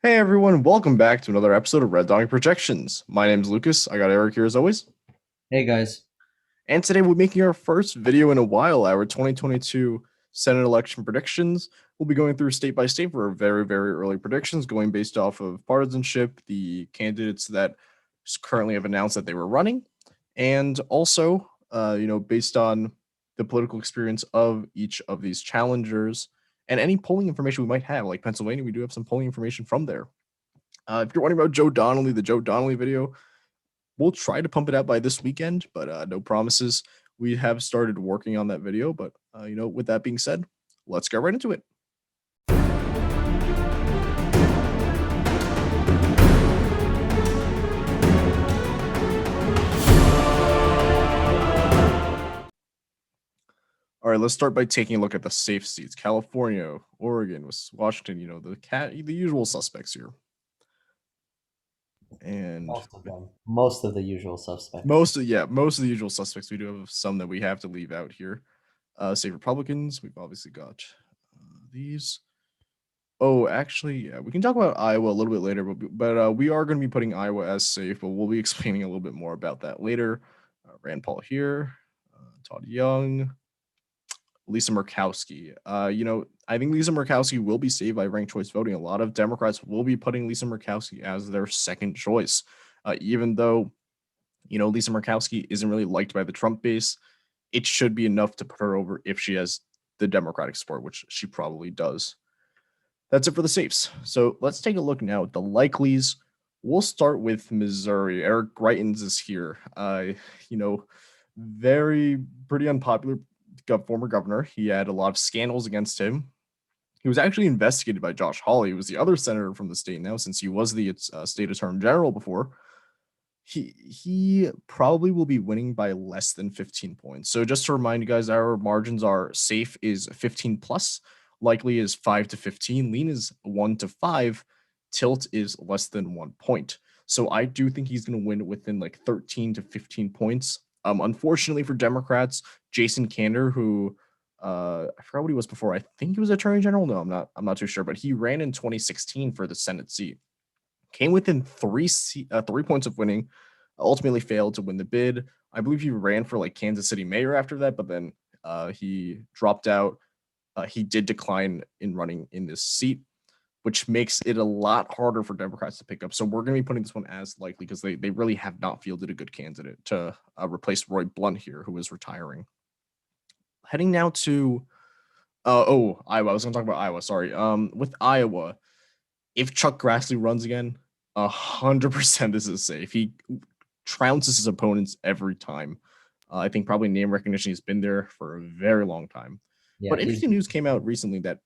Hey everyone, welcome back to another episode of Red Dog Projections. My name's Lucas. I got Eric here as always. Hey guys. And today we're making our first video in a while, our 2022 Senate election predictions. We'll be going through state by state for very, very early predictions, going based off of partisanship, the candidates that currently have announced that they were running, and also, based on the political experience of each of these challengers and any polling information we might have. Like Pennsylvania, we do have some polling information from there. If you're wondering about Joe Donnelly, the Joe Donnelly video, we'll try to pump it out by this weekend, but no promises. We have started working on that video, but with that being said, let's get right into it. All right, let's start by taking a look at the safe seats. California, Oregon, Washington, the usual suspects here. And Most of them. Most of the usual suspects. most of the usual suspects. We do have some that we have to leave out here. Say Republicans, we've obviously got these. Oh, actually, yeah, we can talk about Iowa a little bit later, but we are going to be putting Iowa as safe, but we'll be explaining a little bit more about that later. Rand Paul here, Todd Young, Lisa Murkowski. I think Lisa Murkowski will be saved by ranked choice voting. A lot of Democrats will be putting Lisa Murkowski as their second choice, even though, Lisa Murkowski isn't really liked by the Trump base. It should be enough to put her over if she has the Democratic support, which she probably does. That's it for the safes. So let's take a look now at the likelies. We'll start with Missouri. Eric Greitens is here. Very pretty unpopular former governor. He had a lot of scandals against him. He was actually investigated by Josh Hawley, who was the other senator from the state now, since he was the state attorney general before. He probably will be winning by less than 15 points. So just to remind you guys, our margins are safe is 15 plus, likely is 5 to 15, lean is 1 to 5, tilt is less than 1 point. So I do think he's going to win within like 13 to 15 points. Unfortunately for Democrats, Jason Kander, who I forgot what he was before. I think he was Attorney General. No, I'm not too sure, but he ran in 2016 for the Senate seat. Came within 3 points of winning, ultimately failed to win the bid. I believe he ran for like Kansas City mayor after that, but then he dropped out. He did decline in running in this seat, which makes it a lot harder for Democrats to pick up. So we're going to be putting this one as likely because they really have not fielded a good candidate to replace Roy Blunt here, who is retiring. Heading now to Iowa. I was going to talk about Iowa. Sorry. With Iowa, if Chuck Grassley runs again, 100% this is safe. He trounces his opponents every time. I think probably name recognition has been there for a very long time. Yeah, but interesting news came out recently that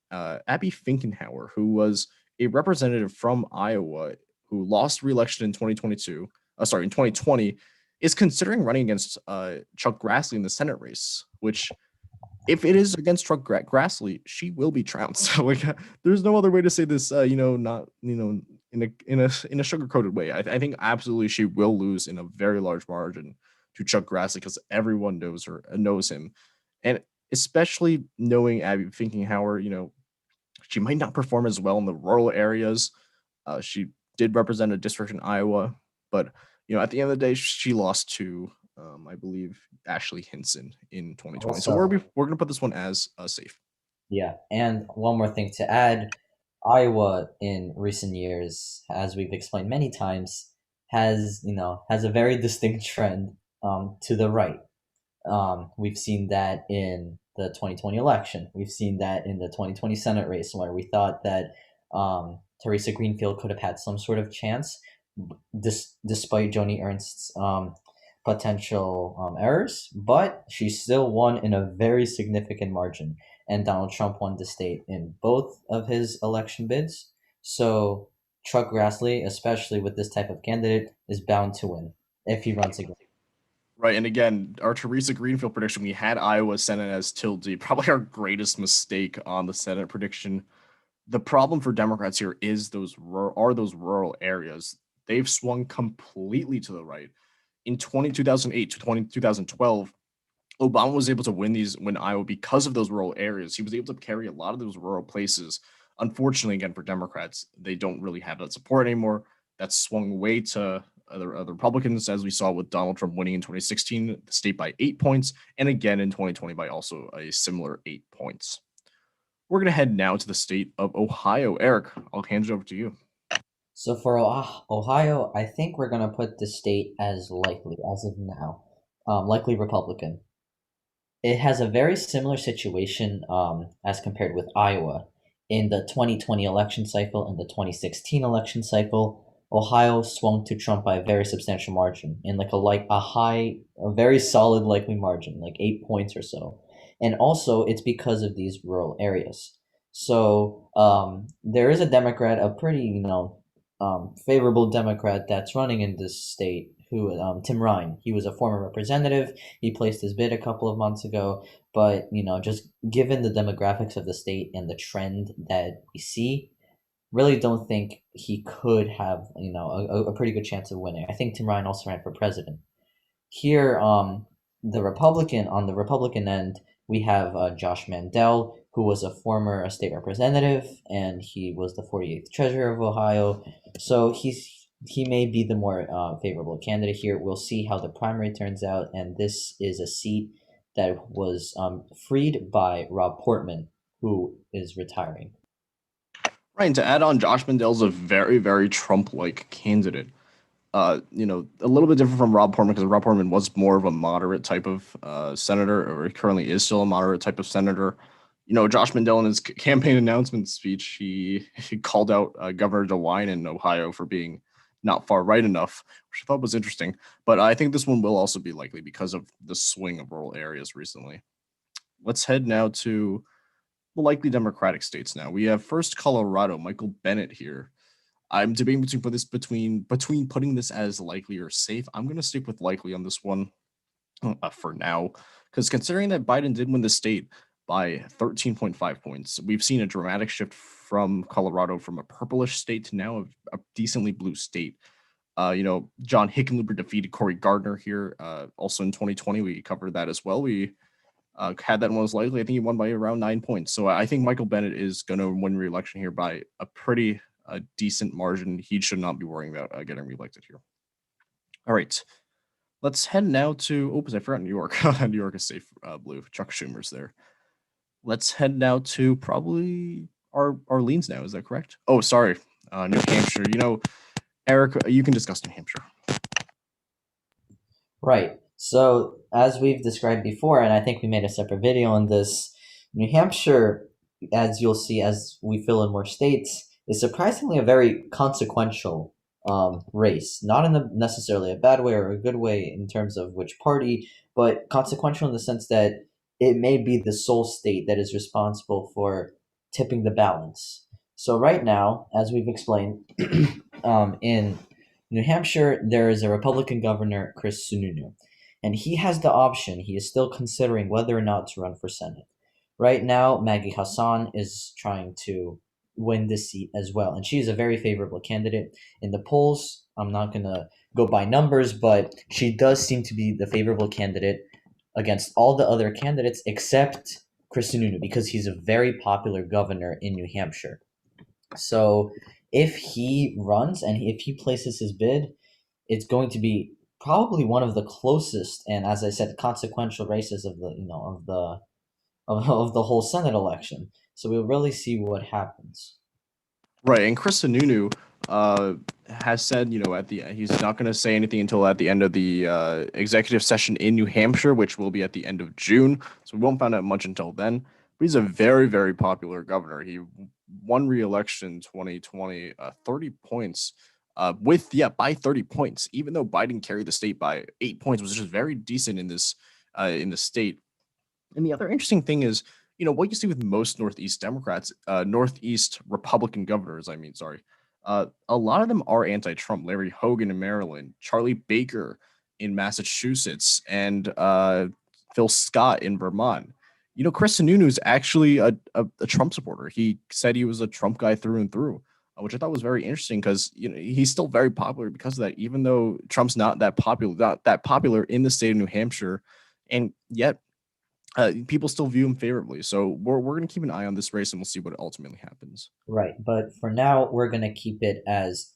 Abby Finkenauer, who was a representative from Iowa who lost re-election in 2020, is considering running against Chuck Grassley in the Senate race, which if it is against Chuck Grassley, she will be trounced. Like, there's no other way to say this, not, in a sugar-coated way. I think absolutely she will lose in a very large margin to Chuck Grassley because everyone knows him. And especially knowing Abby Finkenauer, she might not perform as well in the rural areas. She did represent a district in Iowa, but, at the end of the day, she lost to I believe Ashley Hinson in 2020. Also, so we're going to put this one as safe. Yeah, and one more thing to add, Iowa in recent years, as we've explained many times, has a very distinct trend to the right. We've seen that in the 2020 election. We've seen that in the 2020 Senate race, where we thought that Teresa Greenfield could have had some sort of chance, despite Joni Ernst's potential errors, but she still won in a very significant margin, and Donald Trump won the state in both of his election bids. So Chuck Grassley, especially with this type of candidate, is bound to win if he runs again. Right, and again, our Teresa Greenfield prediction, we had Iowa Senate as Tilde, probably our greatest mistake on the Senate prediction. The problem for Democrats here is those rural areas. They've swung completely to the right. In 2008 to 2012, Obama was able to win Iowa because of those rural areas. He was able to carry a lot of those rural places Unfortunately, again, for Democrats, they don't really have that support anymore. That's swung way to other Republicans, as we saw with Donald Trump winning in 2016, the state by 8 points, and again in 2020 by also a similar 8 points. We're going to head now to the state of Ohio. Eric, I'll hand it over to you. So for Ohio, I think we're going to put the state as likely as of now, likely Republican. It has a very similar situation as compared with Iowa. In the 2020 election cycle and the 2016 election cycle, Ohio swung to Trump by a very substantial margin, in like a very solid likely margin, like 8 points or so. And also, it's because of these rural areas. So there is a Democrat, a pretty favorable Democrat that's running in this state, who Tim Ryan. He was a former representative. He placed his bid a couple of months ago, but just given the demographics of the state and the trend that we see, really don't think he could have a pretty good chance of winning. I think Tim Ryan also ran for president. Here, on the Republican end, we have Josh Mandel, who was a former state representative, and he was the 48th treasurer of Ohio. So he may be the more favorable candidate here. We'll see how the primary turns out, and this is a seat that was freed by Rob Portman, who is retiring. Right, and to add on, Josh Mandel's a very, very Trump-like candidate. A little bit different from Rob Portman, because Rob Portman was more of a moderate type of senator, or he currently is still a moderate type of senator. Josh Mandel in his campaign announcement speech, he called out Governor DeWine in Ohio for being not far right enough, which I thought was interesting. But I think this one will also be likely because of the swing of rural areas recently. Let's head now to the likely Democratic states now. We have first Colorado, Michael Bennet here. I'm debating between putting this as likely or safe. I'm going to stick with likely on this one for now, because considering that Biden did win the state by 13.5 points, we've seen a dramatic shift from Colorado from a purplish state to now a decently blue state. John Hickenlooper defeated Cory Gardner here. Also in 2020, we covered that as well. We had that one was likely. I think he won by around 9 points. So I think Michael Bennet is going to win re-election here by a pretty decent margin. He should not be worrying about getting reelected here. All right. Let's head now to, I forgot New York. New York is safe blue. Chuck Schumer's there. Let's head now to probably Arlene's now. Is that correct? Oh, sorry. New Hampshire. Eric, you can discuss New Hampshire. Right. So as we've described before, and I think we made a separate video on this, New Hampshire, as you'll see as we fill in more states, is surprisingly a very consequential race. Not in necessarily a bad way or a good way in terms of which party, but consequential in the sense that it may be the sole state that is responsible for tipping the balance. So right now, as we've explained, in New Hampshire, there is a Republican governor, Chris Sununu, and he has the option. He is still considering whether or not to run for Senate. Right now, Maggie Hassan is trying to win this seat as well, and she is a very favorable candidate in the polls. I'm not going to go by numbers, but she does seem to be the favorable candidate against all the other candidates except Chris Sununu, because he's a very popular governor in New Hampshire. So if he runs and if he places his bid, it's going to be probably one of the closest and, as I said, consequential races of the whole Senate election. So we'll really see what happens. Right, and Chris Sununu has said, he's not going to say anything until at the end of the executive session in New Hampshire, which will be at the end of June. So we won't find out much until then. But he's a very, very popular governor. He won re-election in 2020, 30 points. By 30 points, even though Biden carried the state by 8 points, was just very decent in this in the state. And the other interesting thing is, what you see with most Northeast Democrats, Northeast Republican governors, a lot of them are anti-Trump. Larry Hogan in Maryland, Charlie Baker in Massachusetts, and Phil Scott in Vermont. Chris Sununu is actually a Trump supporter. He said he was a Trump guy through and through, which I thought was very interesting because he's still very popular because of that. Even though Trump's not that popular in the state of New Hampshire, and yet people still view him favorably. So we're going to keep an eye on this race, and we'll see what ultimately happens. Right, but for now, we're gonna keep it as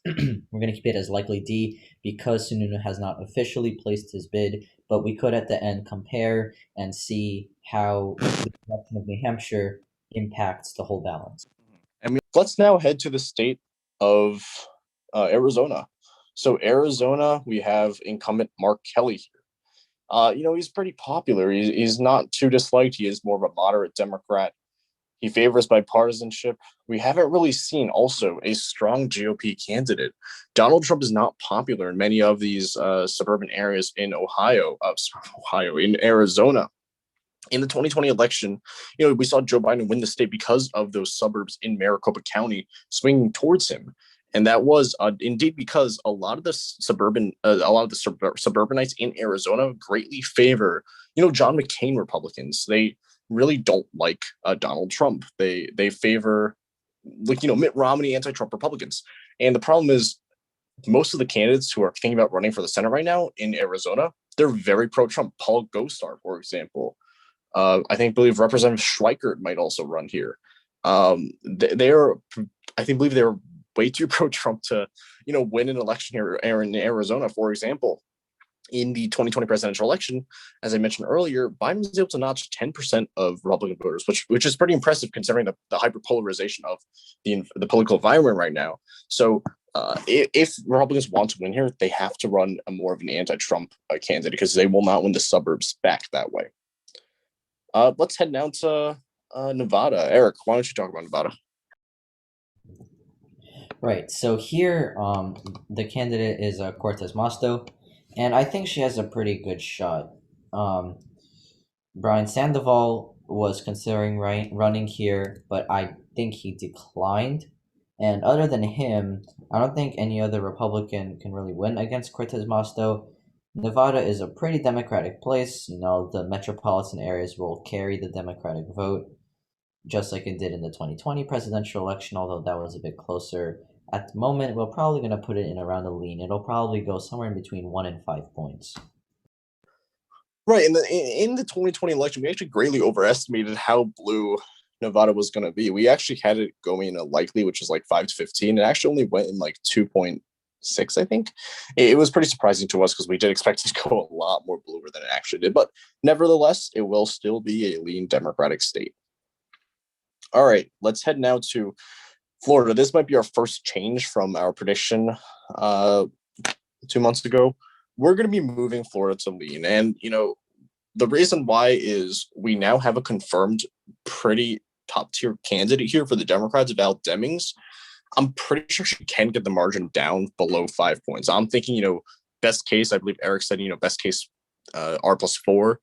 likely D because Sununu has not officially placed his bid, but we could at the end compare and see how the election of New Hampshire impacts the whole balance. And let's now head to the state of Arizona. So Arizona, we have incumbent Mark Kelly here. He's pretty popular. He's not too disliked. He is more of a moderate Democrat. He favors bipartisanship. We haven't really seen also a strong GOP candidate. Donald Trump is not popular in many of these suburban areas in in Arizona. In the 2020 election, we saw Joe Biden win the state because of those suburbs in Maricopa County swinging towards him. And that was indeed because a lot of the suburbanites in Arizona greatly favor, John McCain Republicans. They really don't like Donald Trump. They favor, Mitt Romney anti-Trump Republicans. And the problem is most of the candidates who are thinking about running for the Senate right now in Arizona, they're very pro-Trump. Paul Gosar, for example. I believe Representative Schweikert might also run here. They're way too pro-Trump to, win an election here in Arizona, for example. In the 2020 presidential election, as I mentioned earlier, Biden was able to notch 10% of Republican voters, which is pretty impressive considering the hyperpolarization of the political environment right now. So if Republicans want to win here, they have to run more of an anti-Trump candidate because they will not win the suburbs back that way. Let's head now to Nevada. Eric, why don't you talk about Nevada? Right. So here, the candidate is Cortez-Masto, and I think she has a pretty good shot. Brian Sandoval was considering running here, but I think he declined. And other than him, I don't think any other Republican can really win against Cortez-Masto. Nevada is a pretty Democratic place. The metropolitan areas will carry the Democratic vote, just like it did in the 2020 presidential election, although that was a bit closer. At the moment, we're probably going to put it in around a lean. It'll probably go somewhere in between 1 and 5 points. Right. In the 2020 election, we actually greatly overestimated how blue Nevada was going to be. We actually had it going in a likely, which is like 5 to 15. It actually only went in like 2.6, I think. It was pretty surprising to us because we did expect it to go a lot more bluer than it actually did. But nevertheless, it will still be a lean Democratic state. All right, let's head now to Florida. This might be our first change from our prediction 2 months ago. We're going to be moving Florida to lean. And, the reason why is we now have a confirmed pretty top tier candidate here for the Democrats, Val Demings. I'm pretty sure she can get the margin down below 5 points. I'm thinking, best case, I believe Eric said, best case R+4,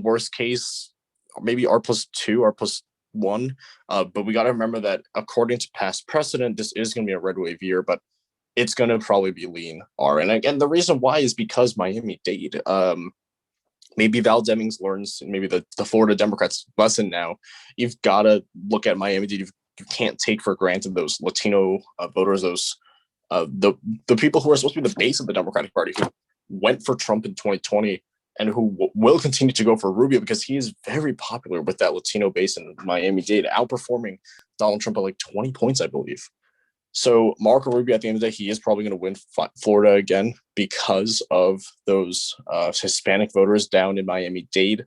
worst case, maybe R+2, R+1. But we got to remember that according to past precedent, this is going to be a red wave year, but it's going to probably be lean R. And again, the reason why is because Miami-Dade. Maybe Val Demings learns maybe the Florida Democrats lesson now. You've got to look at Miami-Dade. You can't take for granted those Latino voters, those the people who are supposed to be the base of the Democratic Party, who went for Trump in 2020 and who will continue to go for Rubio because he is very popular with that Latino base in Miami-Dade, outperforming Donald Trump by like 20 points, I believe. So Marco Rubio, at the end of the day, he is probably going to win Florida again because of those Hispanic voters down in Miami-Dade.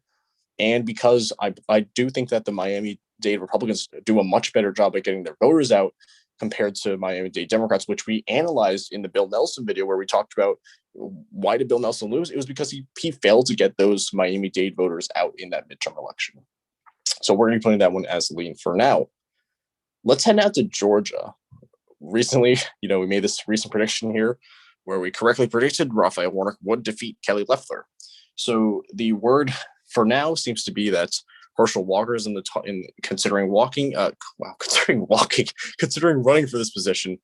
And because I do think that the Miami-Dade Republicans do a much better job at getting their voters out compared to Miami-Dade Democrats, which we analyzed in the Bill Nelson video where we talked about why did Bill Nelson lose? It was because he failed to get those Miami-Dade voters out in that midterm election. So we're going to be putting that one as lean for now. Let's head out to Georgia. Recently, we made this recent prediction here where we correctly predicted Raphael Warnock would defeat Kelly Loeffler. So the word for now seems to be that Herschel Walker is considering running for this position.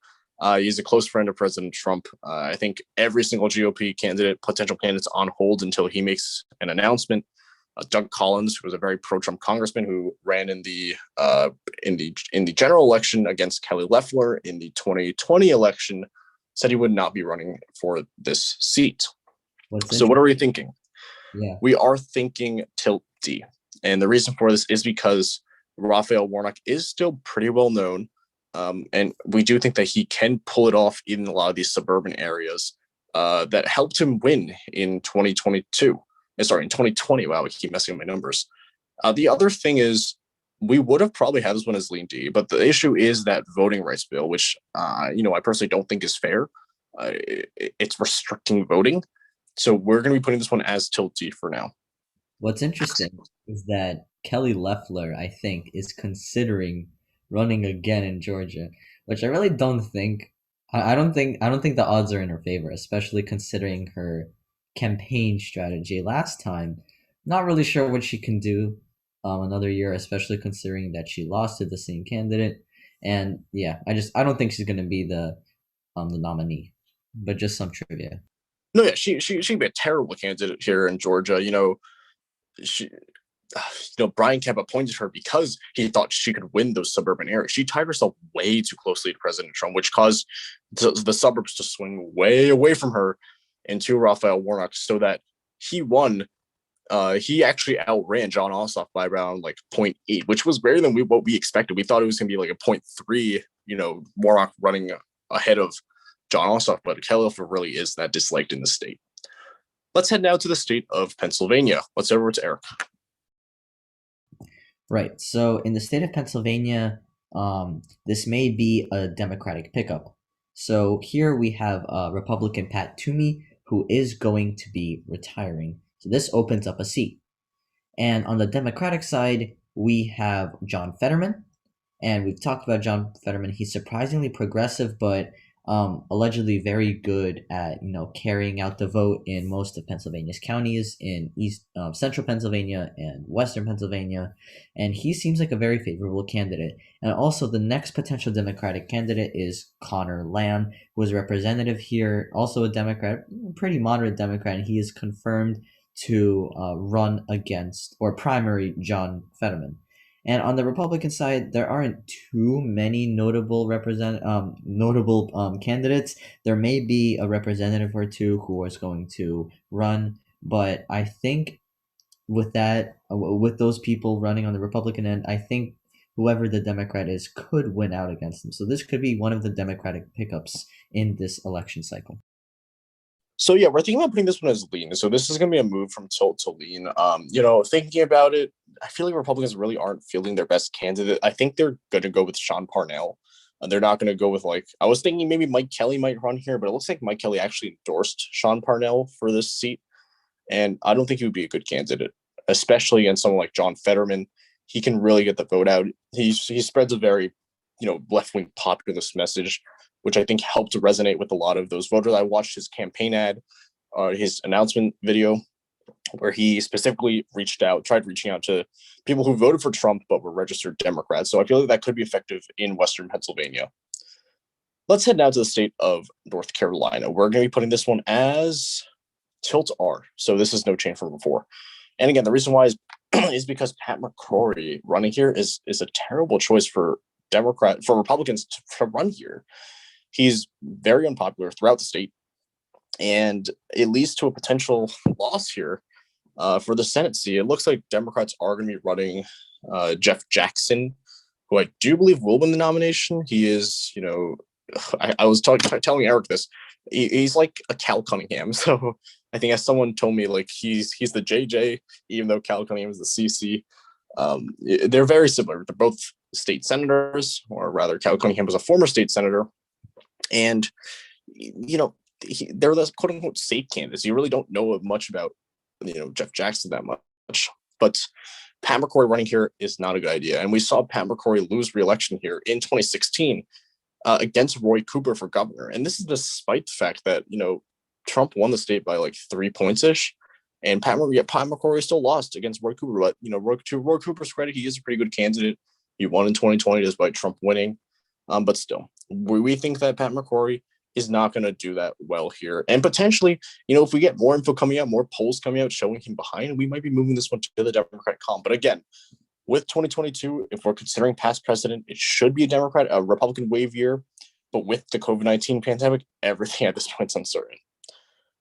He's a close friend of President Trump. I think every single GOP potential candidate's on hold until he makes an announcement. Doug Collins, who was a very pro-Trump congressman who ran in the general election against Kelly Loeffler in the 2020 election, said he would not be running for this seat. So what are we thinking? Yeah. We are thinking tilt D. And the reason for this is because Raphael Warnock is still pretty well known. And we do think that he can pull it off in a lot of these suburban areas that helped him win in 2022. Sorry, in 2020. Wow, I keep messing up my numbers. The other thing is, we would have probably had this one as lean D, but the issue is that voting rights bill, which I personally don't think is fair. It's restricting voting, so we're going to be putting this one as tilt D for now. What's interesting is that Kelly Loeffler, I think, is considering running again in Georgia, which I really don't think. I don't think the odds are in her favor, especially considering her campaign strategy last time. Not really sure what she can do another year, especially considering that she lost to the same candidate. And yeah, I don't think she's gonna be the nominee. But just some trivia. No, yeah, she'd be a terrible candidate here in Georgia. She Brian Kemp appointed her because he thought she could win those suburban areas. She tied herself way too closely to President Trump, which caused the suburbs to swing way away from her into Raphael Warnock, so that he won. He actually outran John Ossoff by around like 0.8, which was greater than what we expected. We thought it was going to be like a 0.3, Warnock running ahead of John Ossoff, but Kelly Loeffler really is that disliked in the state. Let's head now to the state of Pennsylvania. Let's over to Eric. Right. So in the state of Pennsylvania, this may be a Democratic pickup. So here we have Republican Pat Toomey, who is going to be retiring. So this opens up a seat. And on the Democratic side, we have John Fetterman. And we've talked about John Fetterman. He's surprisingly progressive, but allegedly very good at carrying out the vote in most of Pennsylvania's counties, in central Pennsylvania and western Pennsylvania, and he seems like a very favorable candidate. And also, the next potential Democratic candidate is Connor Lamb, who is representative here, also a Democrat, pretty moderate Democrat, and he is confirmed to run against or primary John Fetterman. And on the Republican side, there aren't too many notable candidates. There may be a representative or two who is going to run, but I think with those people running on the Republican end, I think whoever the Democrat is could win out against them. So this could be one of the Democratic pickups in this election cycle. So yeah, we're thinking about putting this one as lean. So this is going to be a move from tilt to lean. Thinking about it, I feel like Republicans really aren't fielding their best candidate. I think they're going to go with Sean Parnell. They're not going to go with I was thinking maybe Mike Kelly might run here, but it looks like Mike Kelly actually endorsed Sean Parnell for this seat. And I don't think he would be a good candidate, especially against someone like John Fetterman. He can really get the vote out. He spreads a very, left-wing populist message, which I think helped to resonate with a lot of those voters. I watched his campaign ad, his announcement video, where he specifically tried reaching out to people who voted for Trump but were registered Democrats. So I feel like that could be effective in Western Pennsylvania. Let's head now to the state of North Carolina. We're going to be putting this one as tilt R. So this is no change from before. And again, the reason why is because Pat McCrory running here is a terrible choice for Republicans to run here. He's very unpopular throughout the state, and it leads to a potential loss here for the Senate seat. It looks like Democrats are going to be running Jeff Jackson, who I do believe will win the nomination. He is, I was telling Eric this. He's like a Cal Cunningham. So I think as someone told me, he's the JJ, even though Cal Cunningham is the CC. They're very similar. They're both state senators, or rather, Cal Cunningham was a former state senator. And, they're the quote unquote safe candidates. You really don't know much about, Jeff Jackson that much. But Pat McCrory running here is not a good idea. And we saw Pat McCrory lose re-election here in 2016 against Roy Cooper for governor. And this is despite the fact that, Trump won the state by 3 points ish. And Pat McCrory still lost against Roy Cooper. But, to Roy Cooper's credit, he is a pretty good candidate. He won in 2020 despite Trump winning. But still, we think that Pat McCrory is not going to do that well here. And potentially, if we get more info coming out, more polls coming out showing him behind, we might be moving this one to the Democratic column. But again, with 2022, if we're considering past precedent, it should be a Republican wave year. But with the COVID-19 pandemic, everything at this point is uncertain.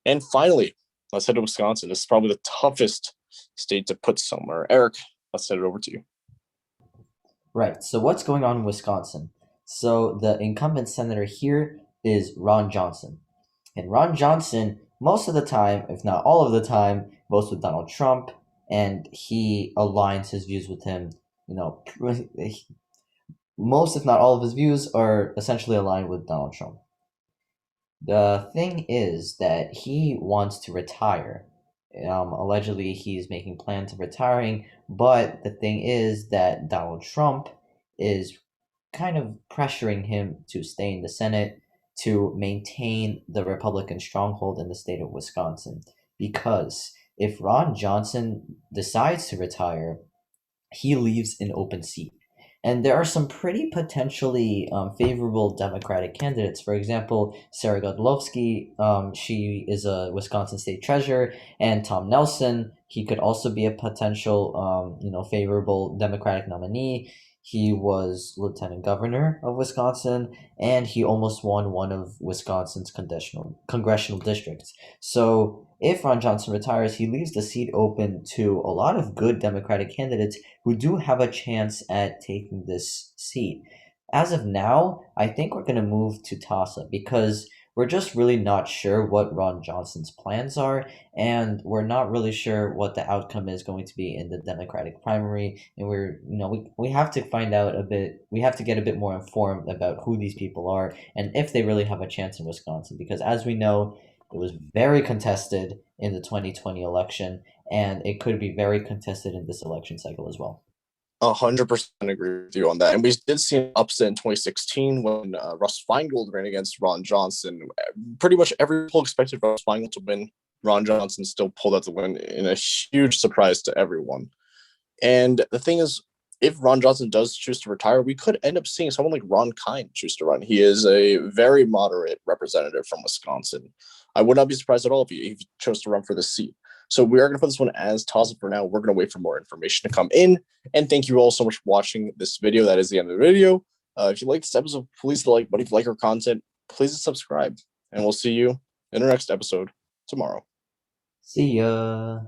And finally, let's head to Wisconsin. This is probably the toughest state to put somewhere. Eric, let's send it over to you. Right. So what's going on in Wisconsin? So the incumbent senator here is Ron Johnson. And Ron Johnson, most of the time, if not all of the time, votes with Donald Trump, and he aligns his views with him. Most, if not all of his views are essentially aligned with Donald Trump. The thing is that he wants to retire. Allegedly, he's making plans of retiring, but the thing is that Donald Trump is kind of pressuring him to stay in the Senate to maintain the Republican stronghold in the state of Wisconsin. Because if Ron Johnson decides to retire, he leaves an open seat. And there are some pretty potentially favorable Democratic candidates. For example, Sarah Godlewski, she is a Wisconsin state treasurer, and Tom Nelson, he could also be a potential, favorable Democratic nominee. He was lieutenant governor of Wisconsin, and he almost won one of Wisconsin's congressional districts. So if Ron Johnson retires, he leaves the seat open to a lot of good Democratic candidates who do have a chance at taking this seat. As of now, I think we're going to move to toss-up because we're just really not sure what Ron Johnson's plans are, and we're not really sure what the outcome is going to be in the Democratic primary. And we have to find out a bit. We have to get a bit more informed about who these people are and if they really have a chance in Wisconsin. Because as we know, it was very contested in the 2020 election, and it could be very contested in this election cycle as well. 100% agree with you on that. And we did see an upset in 2016 when Russ Feingold ran against Ron Johnson. Pretty much every poll expected Russ Feingold to win. Ron Johnson still pulled out the win in a huge surprise to everyone. And the thing is, if Ron Johnson does choose to retire, we could end up seeing someone like Ron Kine choose to run. He is a very moderate representative from Wisconsin. I would not be surprised at all if he chose to run for the seat. So we are going to put this one as toss-up for now. We're going to wait for more information to come in. And thank you all so much for watching this video. That is the end of the video. If you like this episode, please hit the like button. If you like our content, please subscribe. And we'll see you in our next episode tomorrow. See ya.